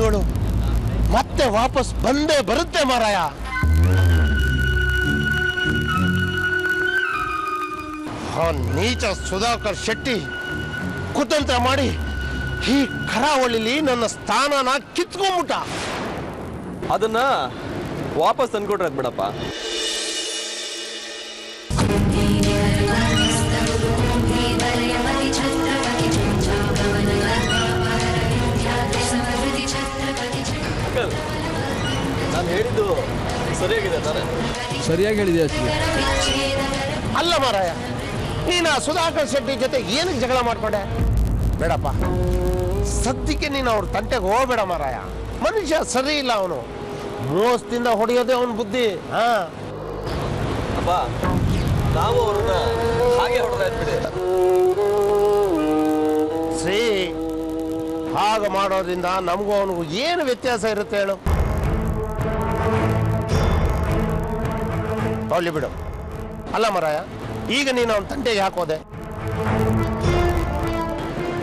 ಇವಳು ಮತ್ತೆ ವಾಪಸ್ ಬಂದೇ ಬರುತ್ತೆ ಮಾರಾಯ. ಆ ನೀಚ ಸುಧಾಕರ್ ಶೆಟ್ಟಿ ಕುತಂತ್ರ ಮಾಡಿ ಈ ಕರಾವಳಿಲಿ ನನ್ನ ಸ್ಥಾನನ ಕಿತ್ಕೊಂಡ್ಬಿಟ್ಟ. ಅದನ್ನ ವಾಪಸ್ ತಂದ್ಕೊಟ್ರೆ ಬಿಡಪ್ಪ. ನಾನು ಹೇಳಿದ್ದು ಸರಿಯಾಗಿದೆ ತಾನೆ? ಸರಿಯಾಗಿ ಹೇಳಿದೆ. ಅಲ್ಲ ಮಾರಾಯ, ನೀನು ಆ ಸುಧಾಕರ್ ಶೆಟ್ಟಿ ಜೊತೆ ಏನಕ್ಕೆ ಜಗಳ ಮಾಡ್ಕೊಂಡೆ? ಬೇಡಪ್ಪ, ಸದ್ಯಕ್ಕೆ ನೀನು ಅವ್ರ ತಂಟೆಗೆ ಹೋಗ್ಬೇಡ ಮಾರಾಯ. ಮನುಷ್ಯ ಸರಿ ಇಲ್ಲ, ಅವನು ಮೋಸದಿಂದ ಹೊಡೆಯೋದೇ ಅವನ ಬುದ್ಧಿ. ಅಪ್ಪ, ನಾವು ಅವ್ರನ್ನ ಹಾಗೆ ಹೊಡೆದಾಯ್ಬಿಡಿ. ಶ್ರೀ, ಹಾಗೆ ಮಾಡೋದ್ರಿಂದ ನಮಗೂ ಅವನಿಗೂ ಏನು ವ್ಯತ್ಯಾಸ ಇರುತ್ತೆ ಹೇಳು? ಅವಳಿ ಬಿಡು. ಅಲ್ಲ ಮಾರಾಯ, ಈಗ ನೀನು ಅವನ ತಂಟೆಗೆ ಹಾಕೋದೆ?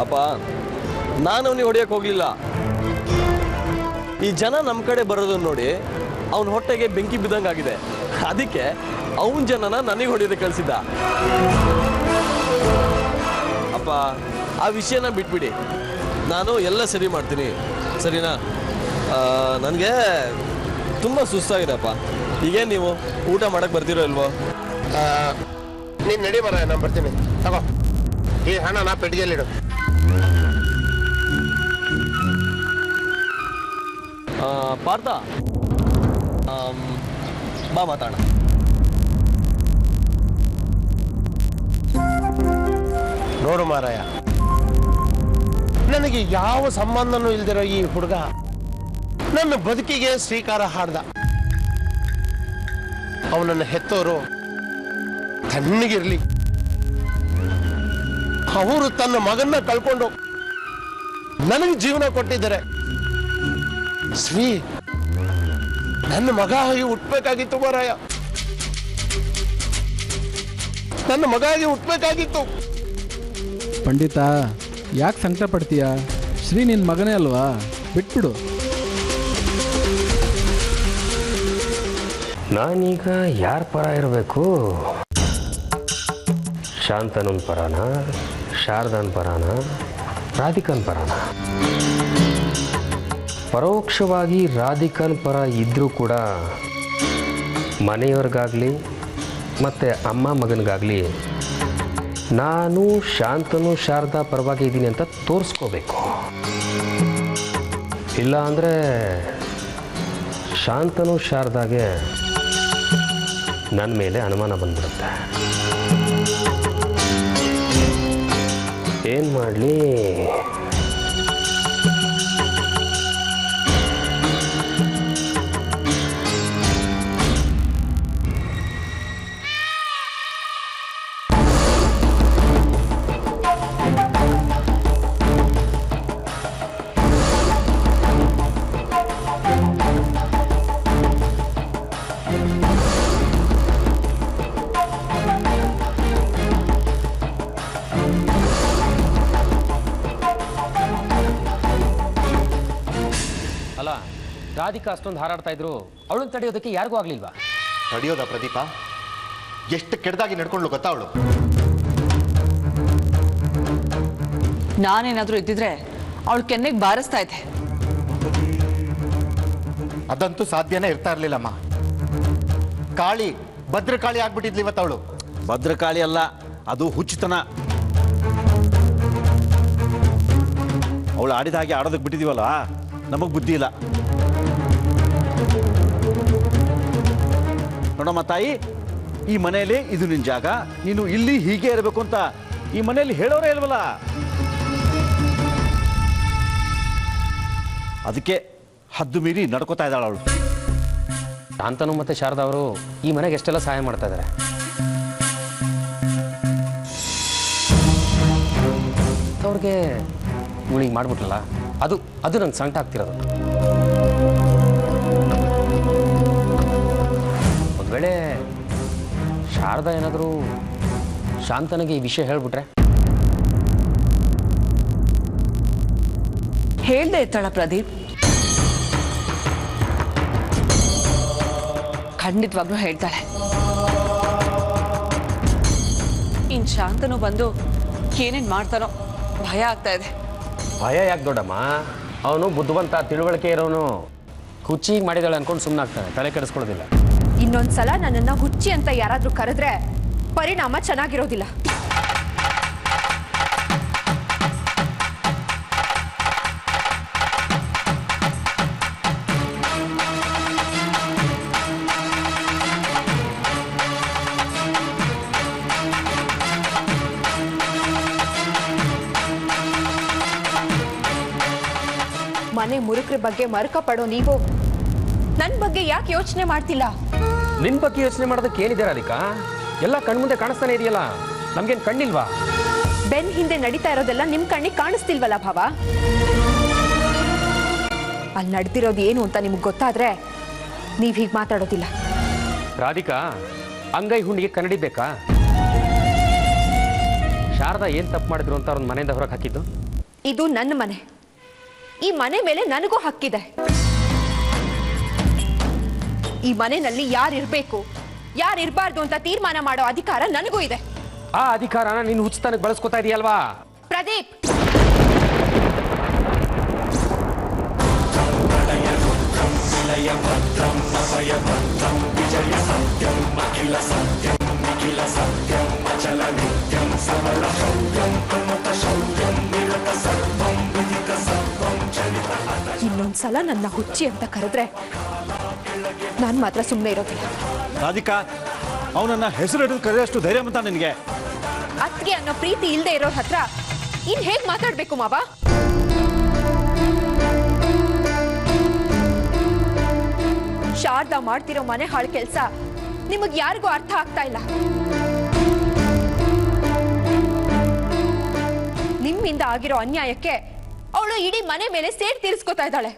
ಅಪ್ಪ, ನಾನು ಅವನಿಗೆ ಹೊಡೆಯಕ್ಕೆ ಹೋಗ್ಲಿಲ್ಲ. ಈ ಜನ ನಮ್ಮ ಕಡೆ ಬರೋದನ್ನ ನೋಡಿ ಅವನ ಹೊಟ್ಟೆಗೆ ಬೆಂಕಿ ಬಿದ್ದಂಗಾಗಿದೆ. ಅದಕ್ಕೆ ಅವನ ಜನನ ನನಗೆ ಹೊಡೆಯೋದಕ್ಕೆ ಕಳಿಸಿದ್ದ. ಅಪ್ಪ, ಆ ವಿಷಯನ ಬಿಟ್ಬಿಡಿ. ನಾನು ಎಲ್ಲ ಸರಿ ಮಾಡ್ತೀನಿ, ಸರಿನಾ? ನನಗೆ ತುಂಬ ಸುಸ್ತಾಗಿದೆಪ್ಪ. ಈಗೇನು ನೀವು ಊಟ ಮಾಡಕ್ಕೆ ಬರ್ತೀರೋ ಇಲ್ವೋ? ನೀನು ನಡಿ ಮಾರಾಯ, ನಾನು ಬರ್ತೀನಿ. ತಗೋ ಈ ಹಣ ನಾ ಪೆಟ್ಟಿಗೆಯಲ್ಲಿಡು. ಪಾರ್ಥ, ಬಾ ಮಾತಾಡೋಣ. ನೋಡು ಮಾರಾಯ, ನನಗೆ ಯಾವ ಸಂಬಂಧನೂ ಇಲ್ದಿರೋ ಈ ಹುಡುಗ ನನ್ನ ಬದುಕಿಗೆ ಶ್ರೀಕಾರ ಹಾಡ್ದ. ಅವನನ್ನು ಹೆತ್ತೋರು ತಣ್ಣಗಿರ್ಲಿ, ಅವರು ತನ್ನ ಮಗನ್ನ ಕಳ್ಕೊಂಡು ನನಗೆ ಜೀವನ ಕೊಟ್ಟಿದ್ದಾರೆ. ಶ್ರೀ, ನನ್ನ ಮಗ ಆಗಿ ಹುಟ್ಟಬೇಕಾಗಿತ್ತು ಮಾರಾಯ, ನನ್ನ ಮಗ ಆಗಿ ಹುಟ್ಟಬೇಕಾಗಿತ್ತು. ಪಂಡಿತ, ಯಾಕೆ ಸಂಕಟ ಪಡ್ತೀಯ? ಶ್ರೀ ನಿನ್ನ ಮಗನೇ ಅಲ್ವಾ, ಬಿಟ್ಬಿಡು. ನಾನೀಗ ಯಾರ ಪರ ಇರಬೇಕು? ಶಾಂತನನ್ ಪರಾನ, ಶಾರದನ್ ಪರಾನ, ರಾಧಿಕನ್ ಪರಾನ? ಪರೋಕ್ಷವಾಗಿ ರಾಧಿಕನ್ ಪರ ಇದ್ದರೂ ಕೂಡ ಮನೆಯವ್ರಿಗಾಗಲಿ ಮತ್ತು ಅಮ್ಮ ಮಗನಿಗಾಗಲಿ ನಾನು ಶಾಂತನು ಶಾರದಾ ಪರವಾಗಿ ಇದ್ದೀನಿ ಅಂತ ತೋರಿಸ್ಕೋಬೇಕು. ಇಲ್ಲ ಅಂದರೆ ಶಾಂತನು ಶಾರದಾಗೆ ನನ್ನ ಮೇಲೆ ಅನುಮಾನ ಬಂದ್ಬಿಡುತ್ತೆ. ಏನು ಮಾಡಲಿ? ರಾಧಿಕಾ ಅಷ್ಟೊಂದು ಹಾರಾಡ್ತಾ ಇದ್ರು, ಅವಳನ್ನ ತಡೆಯೋದಕ್ಕೆ ಯಾರಿಗೂ ಆಗ್ಲಿಲ್ವಾ? ತಡೆಯೋದ ಪ್ರದೀಪ? ಎಷ್ಟು ಕೆಟ್ಟದಾಗಿ ನಡ್ಕೊಂಡ್ಲು ಗೊತ್ತಾ ಅವಳು? ನಾನೇನಾದ್ರೂ ಇದ್ದಿದ್ರೆ ಅವಳು ಕೆನ್ನೆಗೆ ಬಾರಿಸ್ತಾ ಇದ್ದೆ. ಅದಂತೂ ಸಾಧ್ಯನೇ ಇರ್ತಾ ಇರ್ಲಿಲ್ಲಮ್ಮ. ಕಾಳಿ, ಭದ್ರಕಾಳಿ ಆಗ್ಬಿಟ್ಟಿದ್ಲಿ ಇವತ್ತು ಅವಳು. ಭದ್ರಕಾಳಿ ಅಲ್ಲ, ಅದು ಹುಚ್ಚುತನ. ಅವಳು ಆಡಿದ ಹಾಗೆ ಆಡೋದಕ್ಕೆ ಬಿಟ್ಟಿದೀವಲ್ಲ, ನಮಗೆ ಬುದ್ಧಿ ಇಲ್ಲ. ನೋಡಮ್ಮ ತಾಯಿ, ಈ ಮನೆಯಲ್ಲಿ ಇದು ನಿನ್ನ ಜಾಗ, ನೀನು ಇಲ್ಲಿ ಹೀಗೆ ಇರಬೇಕು ಅಂತ ಈ ಮನೆಯಲ್ಲಿ ಹೇಳೋರೇ ಇಲ್ವಲ್ಲ. ಅದಕ್ಕೆ ಹದ್ದು ಮೀರಿ ನಡ್ಕೋತಾ ಇದ್ದಾಳ ಅವಳು. ಶಾಂತನು ಮತ್ತೆ ಶಾರದಾ ಅವರು ಈ ಮನೆಗೆ ಎಷ್ಟೆಲ್ಲ ಸಹಾಯ ಮಾಡ್ತಾ ಇದ್ದಾರೆ. ಅವ್ರಿಗೆ ಇವಳಿಗೆ ಮಾಡ್ಬಿಟ್ಲಲ್ಲ, ಅದು ನಂಗೆ ಸಂಕಟ ಆಗ್ತಿರೋದು. ಒಂದು ವೇಳೆ ಶಾರದಾ ಏನಾದರೂ ಶಾಂತನಿಗೆ ಈ ವಿಷಯ ಹೇಳ್ಬಿಟ್ರೆ? ಹೇಳ್ದೆ ಇರ್ತಾಳ ಪ್ರದೀಪ್. ಖಂಡಿತವಾಗ್ಲೂ ಹೇಳ್ತಾಳೆ. ಇನ್ ಶಾಂತನು ಬಂದು ಏನೇನ್ ಮಾಡ್ತಾನೋ ಭಯ ಆಗ್ತಾ ಇದೆ. ಭಯ ಯಾಕೆ ದೊಡ್ಡಮ್ಮ? ಅವನು ಬುದ್ಧಿವಂತ, ತಿಳುವಳಿಕೆ ಇರೋನು. ಹುಚ್ಚಿಗೆ ಮಾಡಿದಾಳೆ ಅನ್ಕೊಂಡು ಸುಮ್ಮನಾಗ್ತಾನೆ, ತಲೆ ಕೆಡಿಸ್ಕೊಳ್ಳೋದಿಲ್ಲ. ಇನ್ನೊಂದ್ಸಲ ನನ್ನನ್ನು ಹುಚ್ಚಿ ಅಂತ ಯಾರಾದ್ರೂ ಕರೆದ್ರೆ ಪರಿಣಾಮ ಚೆನ್ನಾಗಿರೋದಿಲ್ಲ. ಮನೆ ಮುರುಕ್ರ ಬಗ್ಗೆ ಮರುಕ ಪಡೋ ನೀವು ನನ್ನ ಬಗ್ಗೆ ಯಾಕೆ ಯೋಚನೆ ಮಾಡ್ತಿಲ್ಲ? ನಿನ್ ಬಗ್ಗೆ ಯೋಚನೆ ಮಾಡೋದಕ್ಕೆ ಏನಿದೆ ರಾಧಿಕಾ? ಎಲ್ಲ ಕಣ್ಮುಂದೆ ಕಾಣಿಸ್ತಾನೆ ಇದೆಯಲ್ಲ, ನಮ್ಗೇನ್ ಕಣ್ಣಿಲ್ವಾ? ಬೆನ್ ಹಿಂದೆ ನಡೀತಾ ಇರೋದೆಲ್ಲ ನಿಮ್ ಕಣ್ಣಿಗೆ ಕಾಣಿಸ್ತಿಲ್ವಲ್ಲ ಭಾವ? ಅಲ್ಲಿ ನಡೆದಿರೋದು ಏನು ಅಂತ ನಿಮ್ಗೆ ಗೊತ್ತಾದ್ರೆ ನೀವ್ ಹೀಗೆ ಮಾತಾಡೋದಿಲ್ಲ. ರಾಧಿಕಾ, ಅಂಗೈ ಹುಣ್ಣಿಗೆ ಕನ್ನಡಿ ಬೇಕಾ? ಶಾರದಾ ಏನ್ ತಪ್ಪು ಮಾಡಿದ್ರು ಅಂತ ಅವ್ರನ್ನ ಮನೆಯಿಂದ ಹೊರಗೆ ಹಾಕಿದ್ದು? ಇದು ನನ್ನ ಮನೆ. ಈ ಮನೆ ಮೇಲೆ ನನಗೂ ಹಕ್ಕಿದೆ. ಈ ಮನೆಯಲ್ಲಿ ಯಾರಿರ್ಬೇಕು ಯಾರಿರ್ಬಾರ್ದು ಅಂತ ತೀರ್ಮಾನ ಮಾಡೋ ಅಧಿಕಾರ ನನಗೂ ಇದೆ. ಆ ಅಧಿಕಾರನ ನೀನು ಹುಚ್ಚತನಕ್ಕೆ ಬಳಸ್ಕೊತಾ ಇದೆಯಲ್ವಾ? ಪ್ರದೀಪ್, ಇನ್ನೊಂದ್ಸಲ ನನ್ನ ಹುಚ್ಚಿ ಅಂತ ಕರೆದ್ರೆ ನಾನು ಮಾತ್ರ ಸುಮ್ಮನೆ ಇರೋದಿಲ್ಲ. ರಾಧಿಕಾ, ಅವನನ್ನ ಹೆಸರು ಕರೆಯಷ್ಟು ಧೈರ್ಯ ಅಂತ ನಿನಗೆ? ಅತ್ತಿಗೆ ಅನ್ನೋ ಪ್ರೀತಿ ಇಲ್ಲದೆ ಇರೋರ್ ಹತ್ರ ಇನ್ ಹೇಗ್ ಮಾತಾಡ್ಬೇಕು ಮಾವ? ಶಾರದಾ ಮಾಡ್ತಿರೋ ಮನೆ ಹಾಳು ಕೆಲಸ ನಿಮಗ್ ಯಾರಿಗೂ ಅರ್ಥ ಆಗ್ತಾ ಇಲ್ಲ. ನಿಮ್ಮಿಂದ ಆಗಿರೋ ಅನ್ಯಾಯಕ್ಕೆ ಅವಳು ಇಡೀ ಮನೆ ಮೇಲೆ ಸೇಡ್ ತೀರಿಸ್ಕೊತಾ ಇದ್ದಾಳೆ.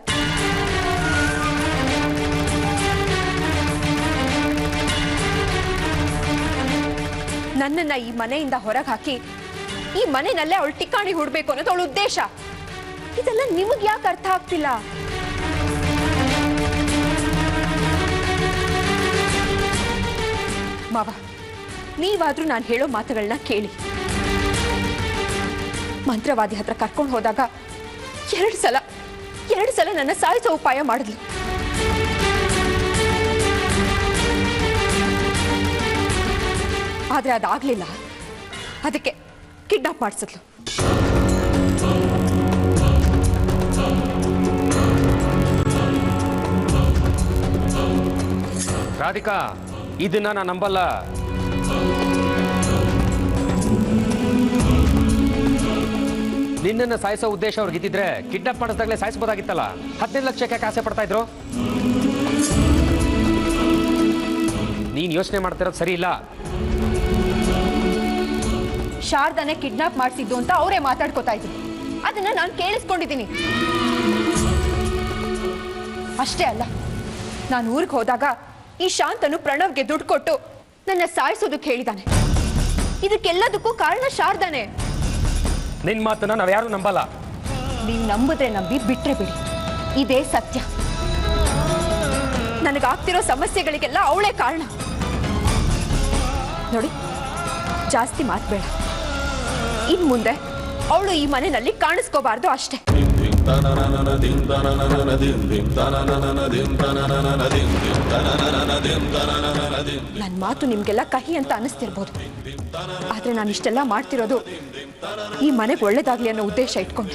ನನ್ನನ್ನ ಈ ಮನೆಯಿಂದ ಹೊರಗೆ ಹಾಕಿ ಈ ಮನೆಯಲ್ಲೇ ಅವಳು ಟಿಕಾಣಿ ಹುಡ್ಬೇಕು ಅನ್ನೋದು ಅವಳ ಉದ್ದೇಶ. ಇದೆಲ್ಲ ನಿಮಗ್ ಯಾಕೆ ಅರ್ಥ ಆಗ್ತಿಲ್ಲ? ಮಾವ, ನೀವಾದ್ರೂ ನಾನು ಹೇಳೋ ಮಾತುಗಳನ್ನ ಕೇಳಿ. ಮಂತ್ರವಾದಿ ಹತ್ರ ಕರ್ಕೊಂಡು ಹೋದಾಗ ಎರಡು ಸಲ ನನ್ನ ಸಾಯಿಸೋ ಉಪಾಯ ಮಾಡಿದ್ಲು. ಆದ್ರೆ ಅದಾಗ್ಲಿಲ್ಲ. ಅದಕ್ಕೆ ಕಿಡ್ನಾಪ್ ಮಾಡಿಸಿದ್ಲು. ರಾಧಿಕಾ, ಇದನ್ನ ನಾನು ನಂಬಲ್ಲ. ನಿನ್ನನ್ನು ಸಾಯಿಸೋ ಉದ್ದೇಶ ಅವ್ರಿಗಿದ್ದಿದ್ರೆ ಕಿಡ್ನಾಪ್ ಮಾಡಿಸ್ದಾಗಲೇ ಸಾಯಿಸಬಹುದಾಗಿತ್ತಲ್ಲ. 15 ಲಕ್ಷಕ್ಕೆ ಆಸೆ ಪಡ್ತಾ ಇದ್ರು. ನೀನ್ ಯೋಚನೆ ಮಾಡ್ತಿರೋದು ಸರಿ ಇಲ್ಲ. ಶಾರದಾನೆ ಕಿಡ್ನಾಪ್ ಮಾಡಿಸಿದ್ದು ಅಂತ ಅವರೇ ಮಾತಾಡ್ಕೋತಾ ಇದ್ರು. ಅದನ್ನ ನಾನು ಕೇಳಿಸ್ಕೊಂಡಿದ್ದೀನಿ. ಅಷ್ಟೇ ಅಲ್ಲ, ನಾನು ಊರಿಗೆ ಹೋದಾಗ ಈ ಶಾಂತನು ಪ್ರಣವ್ಗೆ ದುಡ್ಡು ಕೊಟ್ಟು ನನ್ನ ಸಾಯಿಸೋದಕ್ಕೆ ಹೇಳಿದಾನೆ. ಇದಕ್ಕೆಲ್ಲದಕ್ಕೂ ಕಾರಣ ಶಾರದಾನೆ. ನಿನ್ ಮಾತನ್ನ ನಾವ್ ಯಾರು ನಂಬಲ್ಲ. ನೀವು ನಂಬಿದ್ರೆ ನಂಬಿ, ಬಿಟ್ರೆ ಬಿಡಿ. ಇದೇ ಸತ್ಯ. ನನಗಾಗ್ತಿರೋ ಸಮಸ್ಯೆಗಳಿಗೆಲ್ಲ ಅವಳೇ ಕಾರಣ. ನೋಡಿ, ಜಾಸ್ತಿ ಮಾತ್ಬೇಡ. ಇನ್ ಮುಂದೆ ಅವಳು ಈ ಮನೆಯಲ್ಲಿ ಕಾಣಿಸ್ಕೋಬಾರ್ದು ಅಷ್ಟೇ. ನನ್ನ ಮಾತು ನಿಮ್ಗೆಲ್ಲ ಕಹಿ ಅಂತ ಅನಿಸ್ತಿರ್ಬೋದು. ಆದ್ರೆ ನಾನು ಇಷ್ಟೆಲ್ಲ ಮಾಡ್ತಿರೋದು ಈ ಮನೆಗೆ ಒಳ್ಳೇದಾಗ್ಲಿ ಅನ್ನೋ ಉದ್ದೇಶ ಇಟ್ಕೊಂಡು.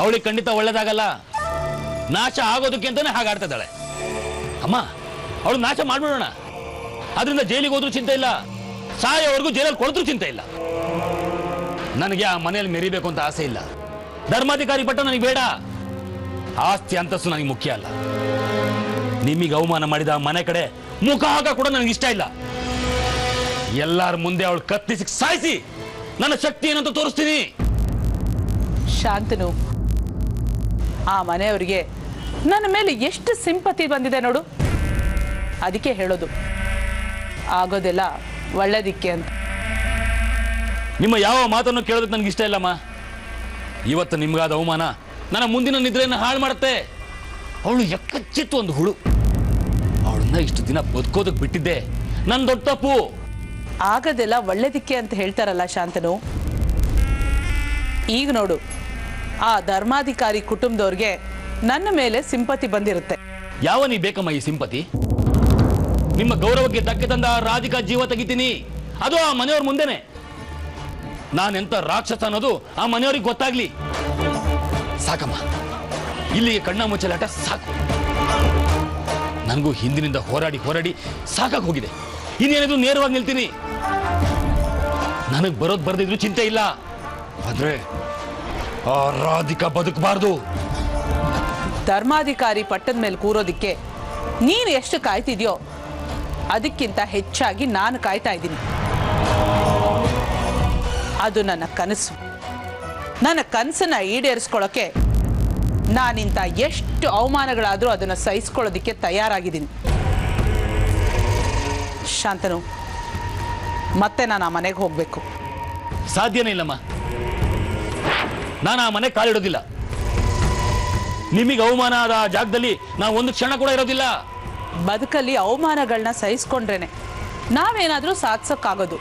ಅವಳಿಗೆ ಖಂಡಿತ ಒಳ್ಳೇದಾಗಲ್ಲ. ನಾಶ ಆಗೋದಕ್ಕೆ ಅಂತಾನೆ ಹಾಗಾಡ್ತಾ ಇದ್ದಾಳೆ. ಅಮ್ಮ, ಅವಳು ನಾಶ ಮಾಡ್ಬಿಡೋಣ. ಅದರಿಂದ ಜೈಲಿಗೆ ಹೋದ್ರೂ ಚಿಂತೆ ಇಲ್ಲ, ಸಾಯೋವರೆಗೂ ಜೈಲಲ್ಲಿ ಕೊಡ್ದ್ರೂ ಚಿಂತೆ ಇಲ್ಲ. ನನಗೆ ಆ ಮನೆಯಲ್ಲಿ ಮೆರಿಬೇಕು ಅಂತ ಆಸೆ ಇಲ್ಲ. ಧರ್ಮಾಧಿಕಾರಿ ಪಟ್ಟ ನನಗೆ ಬೇಡ. ಆಸ್ತಿ ಅಂತಸ್ತು ನನಗೆ ಮುಖ್ಯ ಅಲ್ಲ. ನಿಮಗೆ ಅವಮಾನ ಮಾಡಿದ ಆ ಮನೆ ಕಡೆ ಮುಖ ಹಾಕ ಕೂಡ ನನಗೆ ಇಷ್ಟ ಇಲ್ಲ. ಎಲ್ಲರ ಮುಂದೆ ಅವಳು ಕತ್ತಿಸಿ ಸಾಯಿಸಿ ನನ್ನ ಶಕ್ತಿ ಏನಂತ ತೋರಿಸ್ತೀನಿ. ಶಾಂತನು, ಆ ಮನೆಯವರಿಗೆ ನನ್ನ ಮೇಲೆ ಎಷ್ಟು ಸಿಂಪತಿ ಬಂದಿದೆ ನೋಡು. ಅದಕ್ಕೆ ಹೇಳೋದು ಆಗೋದೆಲ್ಲ ಒಳ್ಳೆದಿಕ್ಕೆ ಅಂತ. ನಿಮ್ಮ ಯಾವ ಮಾತನ್ನು ಕೇಳೋದಕ್ಕೆ ನನಗೆ ಇಷ್ಟ ಇಲ್ಲಮ್ಮ. ಇವತ್ತು ನಿಮ್ಗಾದ ಅವಮಾನ ನನ್ನ ಮುಂದಿನ ನಿದ್ರೆಯನ್ನು ಹಾಳು ಮಾಡುತ್ತೆ. ಅವಳು ಎಕ್ಕಚ್ಚಿತ್ತು ಒಂದು ಹುಳು. ಅವಳನ್ನ ಇಷ್ಟು ದಿನ ಬದುಕೋದಕ್ಕೆ ಬಿಟ್ಟಿದ್ದೆ ನನ್ನ ದೊಡ್ಡ ತಪ್ಪು. ಆಗೋದೆಲ್ಲ ಒಳ್ಳೆದಿಕ್ಕೆ ಅಂತ ಹೇಳ್ತಾರಲ್ಲ ಶಾಂತನು. ಈಗ ನೋಡು, ಆ ಧರ್ಮಾಧಿಕಾರಿ ಕುಟುಂಬದವ್ರಿಗೆ ನನ್ನ ಮೇಲೆ ಸಿಂಪತಿ ಬಂದಿರುತ್ತೆ. ಯಾವ ನೀ ಬೇಕಮ್ಮ ಈ ಸಿಂಪತಿ? ನಿಮ್ಮ ಗೌರವಕ್ಕೆ ಧಕ್ಕೆ ತಂದ ರಾಧಿಕಾ ಜೀವ ತೆಗಿತೀನಿ, ಅದು ಆ ಮನೆಯವ್ರ ಮುಂದೆನೆ. ನಾನೆಂತ ರಾಕ್ಷಸ ಅನ್ನೋದು ಆ ಮನೆಯವ್ರಿಗೆ ಗೊತ್ತಾಗ್ಲಿ. ಸಾಕಮ್ಮ, ಇಲ್ಲಿಗೆ ಕಣ್ಣ ಮುಚ್ಚಲಾಟ ಸಾಕು. ನನಗೂ ಹಿಂದಿನಿಂದ ಹೋರಾಡಿ ಹೋರಾಡಿ ಸಾಕಾಗಿ ಹೋಗಿದೆ. ಇನ್ನೇನಿದ್ರು ನೇರವಾಗಿ ನಿಲ್ತೀನಿ. ನನಗೆ ಬರೋದು ಬರದಿದ್ರು ಚಿಂತೆ ಇಲ್ಲ, ಆದ್ರೆ ಆ ರಾಧಿಕಾ ಬದುಕಬಾರ್ದು. ಧರ್ಮಾಧಿಕಾರಿ ಪಟ್ಟದ ಮೇಲೆ ಕೂರೋದಿಕ್ಕೆ ನೀನು ಎಷ್ಟು ಕಾಯ್ತಿದ್ಯೋ ಅದಕ್ಕಿಂತ ಹೆಚ್ಚಾಗಿ ನಾನು ಕಾಯ್ತಾ ಇದ್ದೀನಿ. ಅದು ನನ್ನ ಕನಸು. ನನ್ನ ಕನಸನ್ನ ಈಡೇರಿಸ್ಕೊಳ್ಳೋಕೆ ನಾನಿಂತ ಎಷ್ಟು ಅವಮಾನಗಳಾದರೂ ಅದನ್ನು ಸಹಿಸ್ಕೊಳ್ಳೋದಿಕ್ಕೆ ತಯಾರಾಗಿದ್ದೀನಿ. ಶಾಂತನು, ಮತ್ತೆ ನಾನು ಆ ಮನೆಗೆ ಹೋಗಬೇಕು. ಸಾಧ್ಯನೇ ಇಲ್ಲಮ್ಮ. ನಾನು ಆ ಮನೆ ಕಾಲಿಡೋದಿಲ್ಲ. ನಿಮಗೆ ಅವಮಾನ ಆದ ಆ ಜಾಗದಲ್ಲಿ ನಾವು ಒಂದು ಕ್ಷಣ ಕೂಡ ಇರೋದಿಲ್ಲ. ಬದುಕಲ್ಲಿ ಅವಮಾನಗಳನ್ನ ಸಹಿಸ್ಕೊಂಡ್ರೇನೆ ನಾವೇನಾದರೂ ಸಾಧಿಸೋಕ್ಕಾಗೋದು.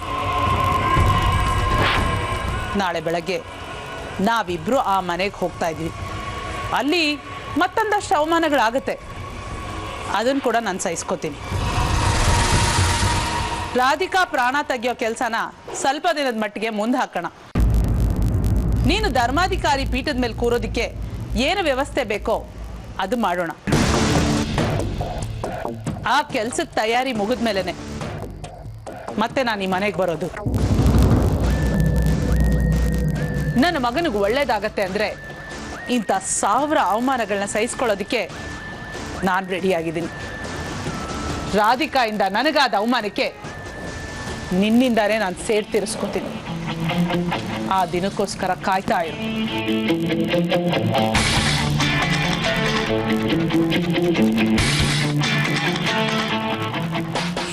ನಾಳೆ ಬೆಳಗ್ಗೆ ನಾವಿಬ್ರು ಆ ಮನೆಗೆ ಹೋಗ್ತಾ ಇದ್ವಿ. ಅಲ್ಲಿ ಮತ್ತೊಂದಷ್ಟು ಅವಮಾನಗಳಾಗುತ್ತೆ, ಅದನ್ನು ಕೂಡ ನಾನು ಸಹಿಸ್ಕೋತೀನಿ. ರಾಧಿಕಾ ಪ್ರಾಣ ತೆಗಿಯೋ ಕೆಲಸನ ಸ್ವಲ್ಪ ದಿನದ ಮಟ್ಟಿಗೆ ಮುಂದೆ ಹಾಕೋಣ. ನೀನು ಧರ್ಮಾಧಿಕಾರಿ ಪೀಠದ ಮೇಲೆ ಕೂರೋದಿಕ್ಕೆ ಏನು ವ್ಯವಸ್ಥೆ ಬೇಕೋ ಅದು ಮಾಡೋಣ. ಆ ಕೆಲ್ಸದ ತಯಾರಿ ಮುಗಿದ ಮೇಲೆನೆ ಮತ್ತೆ ನಾನು ಈ ಮನೆಗೆ ಬರೋದು. ನನ್ನ ಮಗನಿಗೆ ಒಳ್ಳೇದಾಗತ್ತೆ ಅಂದ್ರೆ ಇಂಥ 1000 ಅವಮಾನಗಳನ್ನ ಸಹಿಸ್ಕೊಳ್ಳೋದಿಕ್ಕೆ ನಾನು ರೆಡಿಯಾಗಿದ್ದೀನಿ. ರಾಧಿಕಾಯಿಂದ ನನಗಾದ ಅವಮಾನಕ್ಕೆ ನಿನ್ನಿಂದಾನೇ ನಾನು ಸೇಡ್ ತೀರಿಸ್ಕೊತೀನಿ. ಆ ದಿನಕ್ಕೋಸ್ಕರ ಕಾಯ್ತಾ ಇರು.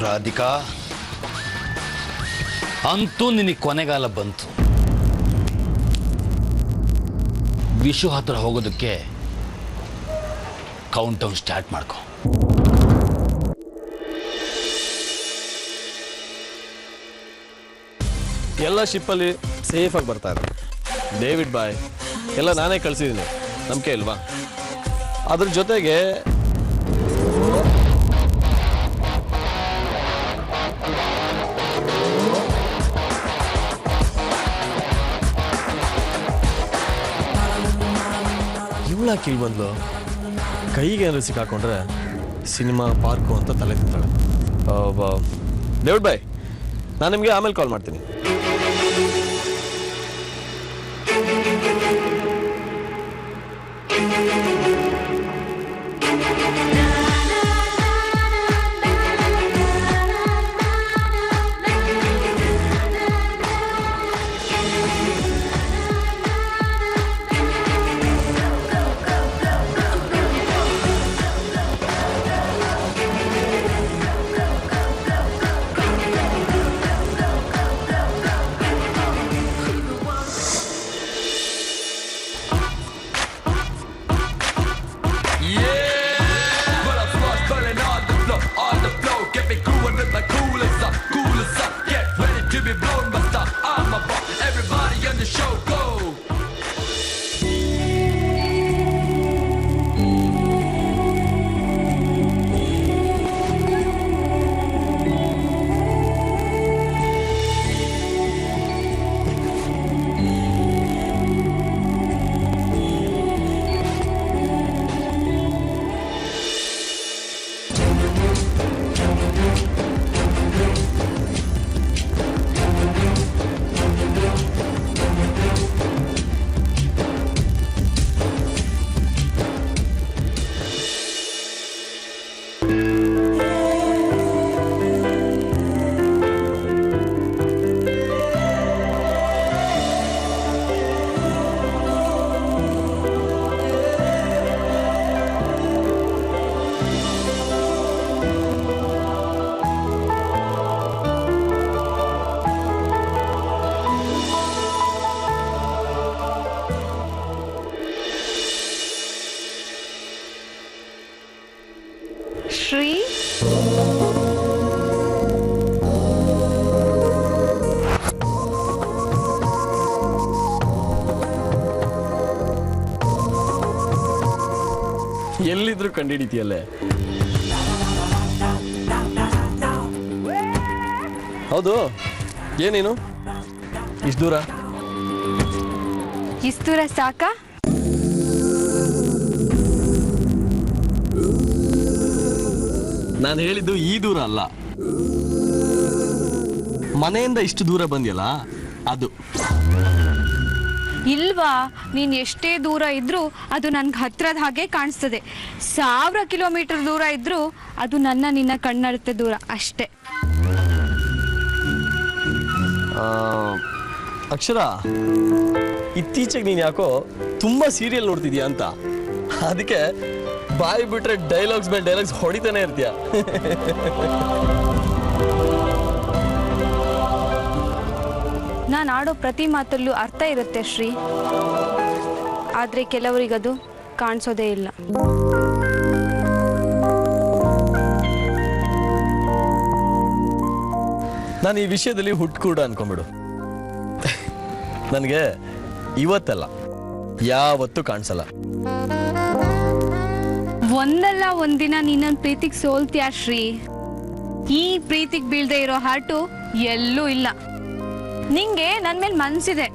ರಾಧಿಕಾ, ಅಂತೂ ನಿನಗೆ ಕೊನೆಗಾಲ ಬಂತು. ವಿಷು ಹತ್ರ ಹೋಗೋದಕ್ಕೆ ಕೌಂಟ್ ಡೌನ್ ಸ್ಟಾರ್ಟ್ ಮಾಡ್ಕೊ. ಎಲ್ಲ ಶಿಪ್ಪಲ್ಲಿ ಸೇಫಾಗಿ ಬರ್ತಾ ಇದೆ. ಡೇವಿಡ್ ಬಾಯ್ ಎಲ್ಲ ನಾನೇ ಕಳಿಸಿದ್ದೀನಿ, ನಂಬಿಕೆ ಇಲ್ವಾ? ಅದ್ರ ಜೊತೆಗೆ ಇವಳ ಬಂದ್ಲು ಕೈಗೆ ಏನಾದ್ರು ಸಿಕ್ಕಾಕೊಂಡ್ರೆ ಸಿನಿಮಾ ಪಾರ್ಕು ಅಂತ ತಲೆ ತಿಂತಾಳೆ. ಡೇವಿಡ್ ಬಾಯ್, ನಾನು ನಿಮಗೆ ಆಮೇಲೆ ಕಾಲ್ ಮಾಡ್ತೀನಿ. ಎಲ್ಲಿದ್ರು ಕಂಡಿಡಿತೀಯಲ್ಲೇ. ಹೌದು, ಏನೇನು ಇಷ್ಟು ದೂರ? ಇಷ್ಟು ದೂರ ಸಾಕಾ? ನಾನು ಹೇಳಿದ್ದು ಈ ದೂರ ಅಲ್ಲ, ಮನೆಯಿಂದ ಇಷ್ಟು ದೂರ ಬಂದಿಯಲ್ಲ ಅದು. ಇಲ್ವಾ, ನೀನ್ ಎಷ್ಟೇ ದೂರ ಇದ್ರೂ ಅದು ನನ್ಗೆ ಹತ್ರದ ಹಾಗೆ ಕಾಣಿಸ್ತದೆ. 1000 ಕಿಲೋಮೀಟರ್ ದೂರ ಇದ್ರೂ ಅದು ನಿನ್ನ ಕಣ್ಣರುತ್ತೆ ದೂರ ಅಷ್ಟೇ. ಅಕ್ಷರ, ಇತ್ತೀಚೆಗೆ ನೀನು ಯಾಕೋ ತುಂಬಾ ಸೀರಿಯಲ್ ನೋಡ್ತಿದ್ಯಾ ಅಂತ, ಅದಕ್ಕೆ ಬಾಯಿ ಬಿಟ್ರೆ ಡೈಲಾಗ್ಸ್ ಮೇಲೆ ಡೈಲಾಗ್ಸ್ ಹೊಡಿತಾನೆ ಇರ್ತೀಯ. ನಾನು ಆಡೋ ಪ್ರತಿ ಮಾತಲ್ಲೂ ಅರ್ಥ ಇರುತ್ತೆ ಶ್ರೀ, ಆದ್ರೆ ಕೆಲವರಿಗದು ಕಾಣಿಸೋದೇ ಇಲ್ಲ. ನಾನು ಈ ವಿಷಯದಲ್ಲಿ ಹುಟ್ಕೂಡ ಅನ್ಕೊಂಬಿಡು. ನನಗೆ ಇವತ್ತಲ್ಲ, ಯಾವತ್ತೂ ಕಾಣಿಸಲ್ಲ. ಒಂದಲ್ಲ ಒಂದಿನ ನೀನ್ ಪ್ರೀತಿಗೆ ಸೋಲ್ತೀಯ ಶ್ರೀ. ಈ ಪ್ರೀತಿಗೆ ಬೀಳ್ದೆ ಇರೋ ಹಾಟು ಎಲ್ಲೂ ಇಲ್ಲ. ನಿಂಗೆ ನನ್ ಮೇಲೆ ಮನ್ಸಿದೆ,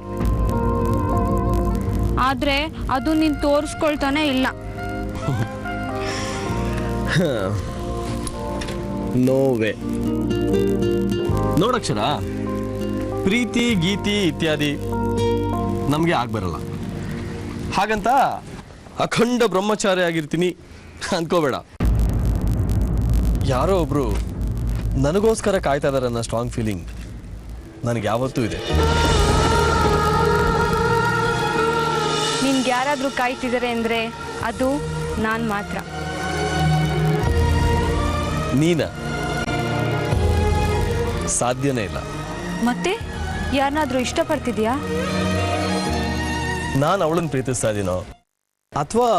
ಆದ್ರೆ ಅದು ನೀನ್ ತೋರಿಸ್ಕೊಳ್ತಾನೆ ಇಲ್ಲ. ನೋವೇ ನೋಡಕ್ಷರ, ಪ್ರೀತಿ ಗೀತಿ ಇತ್ಯಾದಿ ನಮಗೆ ಆಗ್ಬರಲ್ಲ. ಹಾಗಂತ ಅಖಂಡ ಬ್ರಹ್ಮಚಾರಿ ಆಗಿರ್ತೀನಿ ಅನ್ಕೋಬೇಡ. ಯಾರೋ ಒಬ್ರು ನನಗೋಸ್ಕರ ಕಾಯ್ತಾ ಇದಾರೆ ಅನ್ನೋ ಸ್ಟ್ರಾಂಗ್ ಫೀಲಿಂಗ್ ನನಗೆ ಯಾವತ್ತೂ ಇದೆ. ನಿನ್ಗೆ ಯಾರಾದ್ರೂ ಕಾಯ್ತಿದ್ದಾರೆ ಅಂದ್ರೆ ಅದು ನಾನ್ ಮಾತ್ರ. ನೀನ ಸಾಧ್ಯನೇ ಇಲ್ಲ. ಮತ್ತೆ ಯಾರನ್ನಾದ್ರೂ ಇಷ್ಟಪಡ್ತಿದ್ಯಾ? ನಾನು ಅವಳನ್ನು ಪ್ರೀತಿಸ್ತಾ ಇದ್ದೀನೋ ಅಥವಾ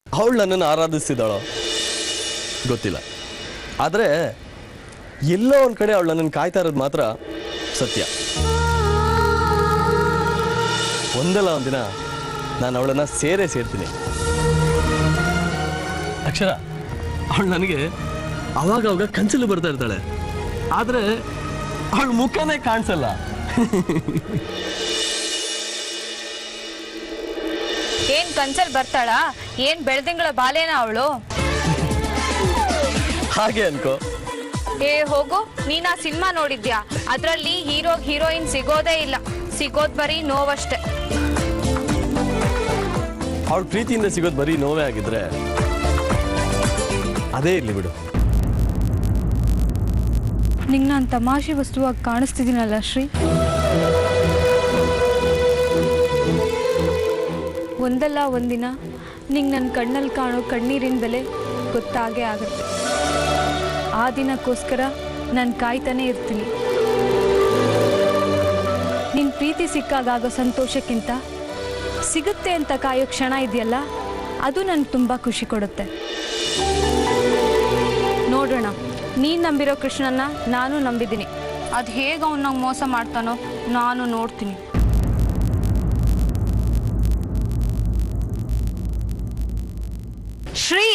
ಅವಳು ನನ್ನನ್ನು ಆರಾಧಿಸ್ತಿದ್ದಾಳೋ ಗೊತ್ತಿಲ್ಲ. ಆದರೆ ಎಲ್ಲೋ ಒಂದು ಕಡೆ ಅವಳು ನನ್ನನ್ನು ಕಾಯ್ತಾ ಇರೋದು ಮಾತ್ರ ಸತ್ಯ. ಒಂದಲ್ಲ ಒಂದಿನ ನಾನು ಅವಳನ್ನು ಸೇರ್ತೀನಿ. ಅಕ್ಷರ, ಅವಳು ನನಗೆ ಅವಾಗ ಕನಸಲ್ಲಿ ಬರ್ತಾ ಇರ್ತಾಳೆ, ಆದರೆ ಅವಳ ಮುಖನೇ ಕಾಣಿಸಲ್ಲ. ಏನ್ ಕನ್ಸಲ್ ಬರ್ತಾಳ? ಏನ್ ಬೆಳ್ದಿಂಗಳ ಬಾಲೇನ ಅವಳು? ಹಾಗೆ ಅನ್ಕೋ. ಹೋಗು, ನೀನ್ ಆ ಸಿನಿಮಾ ನೋಡಿದ್ಯಾ? ಅದ್ರಲ್ಲಿ ಹೀರೋಯಿನ್ ಸಿಗೋದೇ ಇಲ್ಲ, ಸಿಗೋದ್ ಬರೀ ನೋವಷ್ಟೆ. ಅವಳ ಪ್ರೀತಿಯಿಂದ ಸಿಗೋದು ಬರೀ ನೋವೇ ಆಗಿದ್ರೆ ಅದೇ ಇರ್ಲಿ ಬಿಡು. ನಿಂಗೆ ನಾನು ತಮಾಷೆ ವಸ್ತುವಾಗಿ ಕಾಣಿಸ್ತಿದ್ದೀನಲ್ಲ ಶ್ರೀ? ಒಂದಲ್ಲ ಒಂದಿನ ನಿಂಗೆ ನನ್ನ ಕಣ್ಣಲ್ಲಿ ಕಾಣೋ ಕಣ್ಣೀರಿನ ಬೆಲೆ ಗೊತ್ತಾಗೇ ಆಗುತ್ತೆ. ಆ ದಿನಕ್ಕೋಸ್ಕರ ನಾನು ಕಾಯ್ತಾನೆ ಇರ್ತೀನಿ. ನಿನ್ನ ಪ್ರೀತಿ ಸಿಕ್ಕಾಗೋ ಸಂತೋಷಕ್ಕಿಂತ ಸಿಗುತ್ತೆ ಅಂತ ಕಾಯೋ ಕ್ಷಣ ಇದೆಯಲ್ಲ, ಅದು ನನಗೆ ತುಂಬ ಖುಷಿ ಕೊಡುತ್ತೆ. ನೋಡೋಣ, ನೀನು ನಂಬಿರೋ ಕೃಷ್ಣನ್ನ ನಾನು ನಂಬಿದ್ದೀನಿ. ಅದು ಹೇಗೆ ಅವ್ನು ನಂಗೆ ಮೋಸ ಮಾಡ್ತಾನೋ ನಾನು ನೋಡ್ತೀನಿ. ಶ್ರೀ,